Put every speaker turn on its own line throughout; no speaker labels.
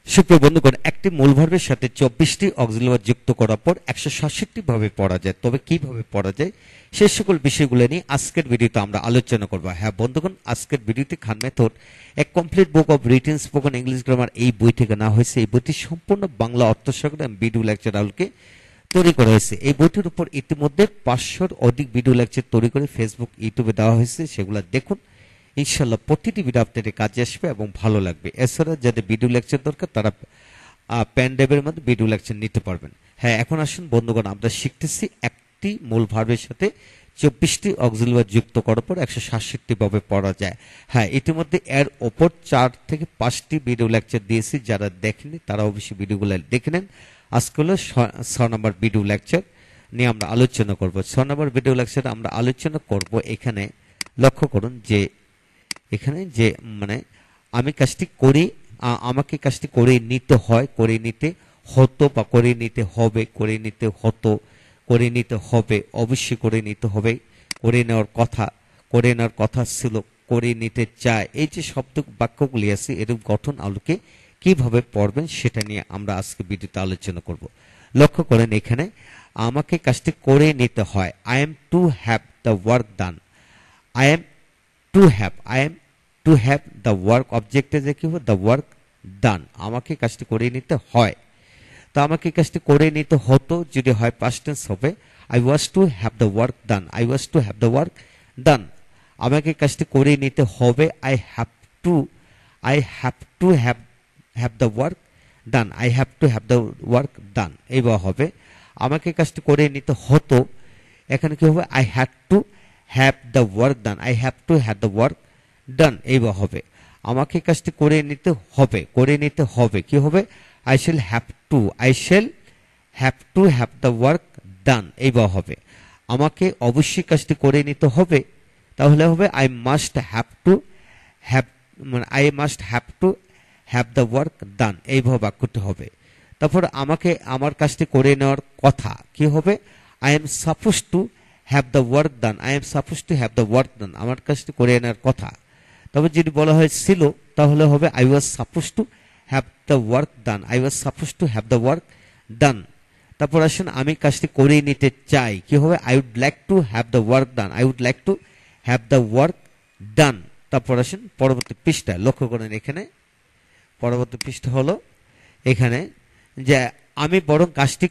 সুপ্রিয় বন্ধুগণ, একটি মূল ভার্বের সাথে 24টি অক্সিলারি ভার্ব যুক্ত করার পর 167 ভাবে পড়া যায়। তবে কিভাবে পড়া যায় সে সকল বিষয়গুলো নিয়ে আজকের ভিডিওতে আমরা আলোচনা করব। হ্যাঁ বন্ধুগণ, আজকের ভিডিওতে খান মেথড এক complete book of written spoken English grammar এই বই থেকে নেওয়া হয়েছে। এই বইটি সম্পূর্ণ বাংলা অর্থসহ ভিডিও লেকচার আলোকে তৈরি করা হয়েছে। এই বইটির উপর ইতিমধ্যে 500-র অধিক ভিডিও লেকচার তৈরি করে ফেসবুক, ইউটিউবে দেওয়া হয়েছে। সেগুলো দেখুন, ইনশাল্লাহ প্রতিটি ভিডিও আপনাদের কাজে আসবে এবং ভালো লাগবে। এছাড়া যাদের ভিডিও লেকচার দরকার তারা পেন ড্রাইভের মধ্যে ভিডিও লেকচার নিতে পারবেন। হ্যাঁ, এখন আসুন বন্ধুগণ, আমরা শিখতেছি একটি মূল ভার্বের সাথে 24টি অক্সিলারি ভার্ব যুক্ত করার পর 167 ভাবে পড়া যায়। হ্যাঁ, ইতিমধ্যে এর ওপর 4 থেকে 5টি ভিডিও লেকচার দিয়েছি। যারা দেখেনি তারা অবশ্যই ভিডিওগুলো দেখে নেন। আজকে হলো 6 নম্বর ভিডিও লেকচার নিয়ে আমরা আলোচনা করব। 6 নম্বর ভিডিও লেকচার আমরা আলোচনা করব। এখানে লক্ষ্য করুন যে এখানে যে মানে আমি কাজটি করি, আমাকে কাজটি করে নিতে হয়, করে নিতে হতো বা করে নিতে হবে, করে নিতে হতো, করে নিতে হবে, অবশ্যই করে নিতে হবে, করে নেওয়ার কথা ছিল, করে নিতে চায়। এই যে শব্দ বাক্যগুলি আছে এর গঠন আলোকে কিভাবে পড়বেন সেটা নিয়ে আমরা আজকে ভিডিওতে আলোচনা করব। লক্ষ্য করেন এখানে আমাকে কাজটি করে নিতে হয়। I am to have the work done. I am to have the work object যে কি হবে the work done। আমাকে কাজটি করে নিতে হয়। তো আমাকে কাজটি করে নিতে হতো যদি হয় past tense হবে I was to have the work done। I was to have the work done। আমাকে কাজটি করে নিতে হবে I have to have the work done। I have to have the work done এইবার হবে। আমাকে কাজটি করে নিতে হতো, এখানে কি হবে I had to have the work done। I have to have the work done এইবার হবে। আমাকে কাজটি করে নিতে হবে কি হবে I shall have to have the work done এইবার হবে। আমাকে অবশ্যই কাজটি করে নিতে হবে, তাহলে হবে I must have to have the work done এইভাবে বাক্যটি হবে। তারপর আমাকে আমার কাজটি করে নেওয়ার কথা কি হবে I am supposed to have the work done। I am supposed to have the work done আমার কাজটি করে নেওয়ার কথা। তবে যদি বলা হয় ছিল তাহলে হবে I was supposed to have the work done। I was supposed to have the work done। তারপর আসুন আমি কাজটি করে নিতে চাই কি হবে I would like to have the work done। I would like to have the work done। তারপর আসুন পরবর্তী পৃষ্ঠা লক্ষ্য করেন, এখানে পরবর্তী পৃষ্ঠা হলো এখানে যে আমি বরং কাজটি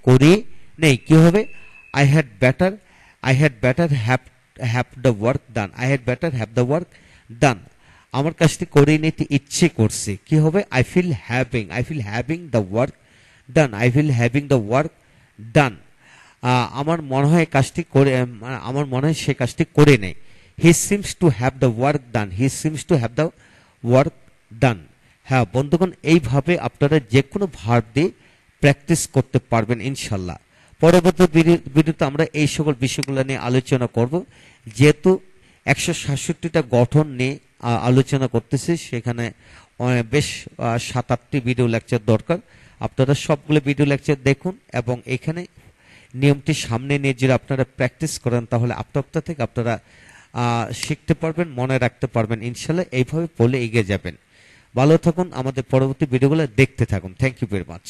করি নেই কি হবে I had better have the work done। I had better have the work done। আমার কাজটি করে নিতে ইচ্ছে করছে কি হবে I feel having the work done। I feel having the work done। আমার মনে হয় সে কাজটি করে নেয় He seems to have the work done। He seems to have the work done। হ্যাঁ বন্ধুগণ, এইভাবে আপনারা যে কোনো ভার্ব দিয়ে প্র্যাকটিস করতে পারবেন ইনশাল্লাহ। পরবর্তী ভিডিওতে আমরা এই সকল বিষয়গুলো নিয়ে আলোচনা করব। যেহেতু 167টা গঠন নিয়ে আলোচনা করতেছি, সেখানে বেশ 7-8টি ভিডিও লেকচার দরকার। আপনারা সবগুলো ভিডিও লেকচার দেখুন এবং এখানে নিয়মটি সামনে নিয়ে যদি আপনারা প্র্যাকটিস করেন তাহলে আপনা থেকে আপনারা শিখতে পারবেন, মনে রাখতে পারবেন ইনশাল্লাহ। এইভাবে পড়লে এগিয়ে যাবেন। ভালো থাকুন, আমাদের পরবর্তী ভিডিওগুলো দেখতে থাকুন। Thank you very much.